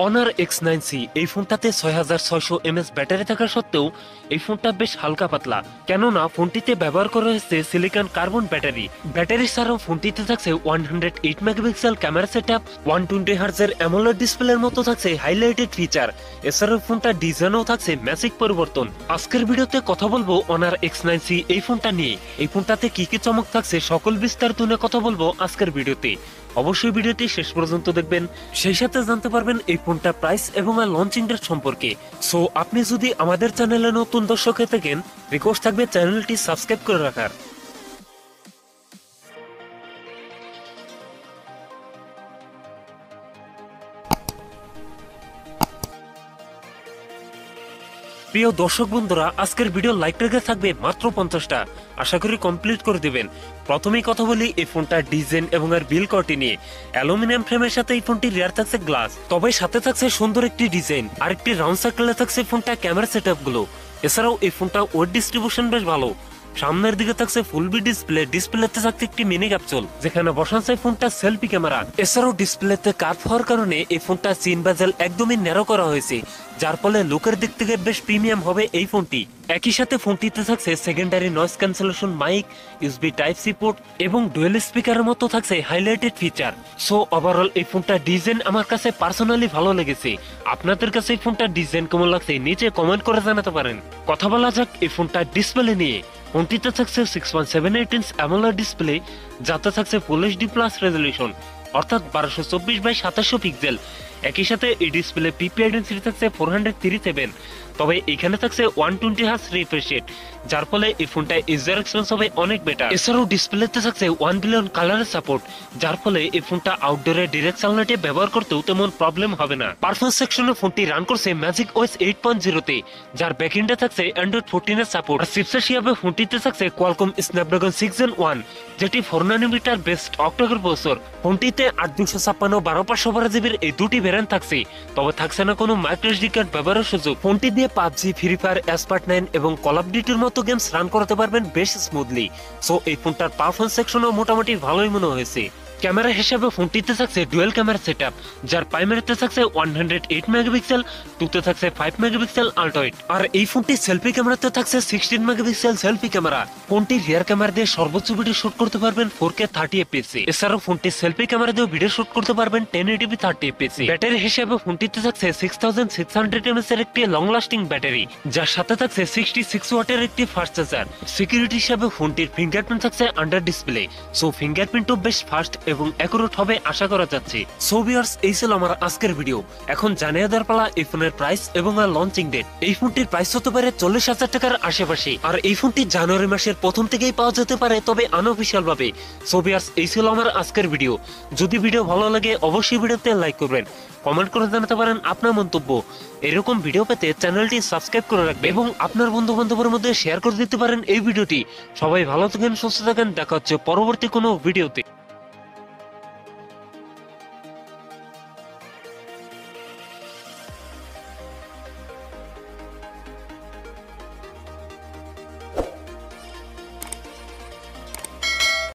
Honour X9C এই ফোনটাতে 6600 mAh battery থাকা সত্ত্বেও এই ফোনটা বেশ হালকা পাতলা, কেননা ফোনটিতে ব্যবহার করা হয়েছে সিলিকন কার্বন ব্যাটারি ছাড়াও ফোনটিতে থাকছে 108 মেগাপিক্সেল ক্যামেরা সেটআপ, 120 হার্জের অ্যামোলেড ডিসপ্লের মতো থাকছে হাইলাইটেড ফিচার। এছাড়াও ফোনটা ডিজাইনও থাকছে ম্যাজিক পরিবর্তন। আজকের ভিডিওতে কথা বলবো অনার X9C এই ফোনটা নিয়ে। এই ফোনটাতে কি কি চমক থাকছে সকল বিস্তারিত নিয়ে কথা বলবো আজকের ভিডিওতে। অবশ্যই ভিডিওটি শেষ পর্যন্ত দেখবেন, সেই সাথে জানতে পারবেন এই ফোনটা প্রাইস এবং লঞ্চিং ডেট সম্পর্কে। সো আপনি যদি আমাদের চ্যানেলে নতুন দর্শক হয়ে থাকেন, রিকোয়েস্ট থাকবে চ্যানেলটি সাবস্ক্রাইব করে রাখার। প্রিয় দর্শক বন্ধুরা, আজকের ভিডিও লাইক রেখে থাকবে মাত্র 50টা, আশা করি কমপ্লিট করে দিবেন। প্রথমেই কথা বলি এই ফোনটার ডিজাইন এবং এর বিল কোয়ালিটি নিয়ে। অ্যালুমিনিয়াম ফ্রেমের সাথে এই ফোনটি রিয়ার থাকছে গ্লাস, তবে সাথে থাকছে সুন্দর একটি ডিজাইন আর একটি রাউন্ড সার্কেলে থাকছে ফোনটা ক্যামেরা সেটআপ গুলো। এছাড়াও এই ফোনটা ওয়েট ডিস্ট্রিবিউশন বেশ ভালো। সামনের দিকে থাকছে ফুল বি ডিসপ্লেতে থাকছে একটি মিনি ক্যাপসুল, যেখানে বসানো যায় ফোনটা সেলফি ক্যামেরা। এছাড়াও ডিসপ্লেতে কার্ভ হওয়ার কারণে এই ফোনটা চিন বেজেল একদমই ন্যারো করা হয়েছে, যার ফলে লুকের দিক থেকে বেশ প্রিমিয়াম হবে এই ফোনটি। একই সাথে ফোনটিতে থাকছে secondary noise cancellation mic, USB type C port এবং ডুয়েল স্পিকারের মতো থাকছে হাইলাইটেড ফিচার। সো ওভারঅল এই ফোনটা ডিজাইন আমার কাছে পার্সোনালি ভালো লেগেছে। আপনাদের কাছে এই ফোনটা ডিজাইন কেমন লাগছে নিচে কমেন্ট করে জানাতে পারেন। কথা বলা যাক এই ফোনটা ডিসপ্লে নিয়ে। ফোনটিতে থাকছে 6.78 ইঞ্চ অ্যামোলেড ডিসপ্লে, যাতে থাকছে ফুল এইচডি প্লাস রেজলিউশন, অর্থাৎ 1224x2700 পিক্সেল। একই সাথে এই ডিসপ্লে পিপিআই ডেনসিটি থাকছে 437, তবে এখানে থাকছে 120 হার্জ রিফ্রেশ রেট, যার ফলে এই ফোনটা ইউজার এক্সপিরিয়েন্স হবে অনেক বেটার। এছাড়াও ডিসপ্লেতে থাকছে 1 বিলিয়ন কালারের সাপোর্ট, যার ফলে এই ফোনটা আউটডোরে ডিরেক্ট সানলাইটে ব্যবহার করতেও তেমন প্রবলেম হবে না। পারফরম্যান্স সেকশনে ফোনটি রান করছে ম্যাজিক ওএস 8.0 তে, যার ব্যাকএন্ডে থাকছে অ্যান্ড্রয়েড 14 এর সাপোর্ট। আর চিপসেট হিসেবে ফোনটিতে থাকছে কোয়ালকম স্ন্যাপড্রাগন 6 Gen 1, যেটি 4 ন্যানোমিটার বেস্ট অক্টাকোর প্রসেসর। ফোনটিতে 8256 12/512 জিবির এই দুটি ভ্যারিয়েন্ট থাকছে, তবে থাকছে না কোনো মাইক্রোএসডি কার্ড ব্যবহারের সুযোগ। ফোনটি দিয়ে পাবজি, ফ্রি ফায়ার, এসপার্ট 9 এবং কল অফ ডিউটির মতো গেমস রান করাতে পারবেন বেশ স্মুথলি। সো এই ফোনটার পারফরম্যান্স সেকশনও মোটামুটি ভালোই মনে হয়েছে। ক্যামেরা হিসেবে ফোনটিতে থাকছে ডুয়েল ক্যামেরা সেটআপ, যার প্রাইমারিতে থাকছে 108 মেগাপিক্সেল, টুতে থাকছে 5 মেগাপিক্সেল আল্ট্রা। আর এই ফোনটি সেলফি ক্যামেরাতে থাকছে 16 মেগাপিক্সেল সেলফি ক্যামেরা। ফোনটি রিয়ার ক্যামেরা দিয়ে সর্বোচ্চ ভিডিও শুট করতে পারবেন 4K 30 fps। এছাড়াও ফোনটি সেলফি ক্যামেরা দিয়ে ভিডিও শুট করতে পারবেন 1080p 30 fps। ব্যাটারি হিসেবে ফোনটিতে থাকছে 6600 mAh এর একটি লং লাস্টিং ব্যাটারি, যার সাথে থাকছে 66 ওয়াটের একটি ফাস্ট চার্জার। সিকিউরিটি হিসেবে ফোনটির ফিঙ্গারপ্রিন্ট থাকছে আন্ডার ডিসপ্লে, সো ফিঙ্গারপ্রিন্টও বেশ ফাস্ট এবং অ্যাকুরেট হবে আশা করা যাচ্ছে। সো ভিউয়ার্স, এই ছিল আমার আজকের ভিডিও। এখন জানিয়ে দেওয়ার পালা এই ফোনের প্রাইস এবং লঞ্চিং ডেট। এই ফোনটির প্রাইস হতে পারে 40,000 টাকার আশেপাশে, আর এই ফোনটি জানুয়ারি মাসের প্রথম থেকেই পাওয়া যেতে পারে, তবে আনঅফিশিয়াল ভাবে। সো ভিউয়ার্স, এই ছিল আমার আজকের ভিডিও। যদি ভিডিও ভালো লাগে অবশ্যই ভিডিওতে লাইক করবেন, কমেন্ট করে জানাতে পারেন আপনার মন্তব্য। এরকম ভিডিও পেতে চ্যানেলটি সাবস্ক্রাইব করে রাখবেন এবং আপনার বন্ধু বান্ধবের মধ্যে শেয়ার করে দিতে পারেন এই ভিডিওটি। সবাই ভালো থাকেন, সুস্থ থাকেন, দেখা হচ্ছে পরবর্তী কোনো ভিডিওতে।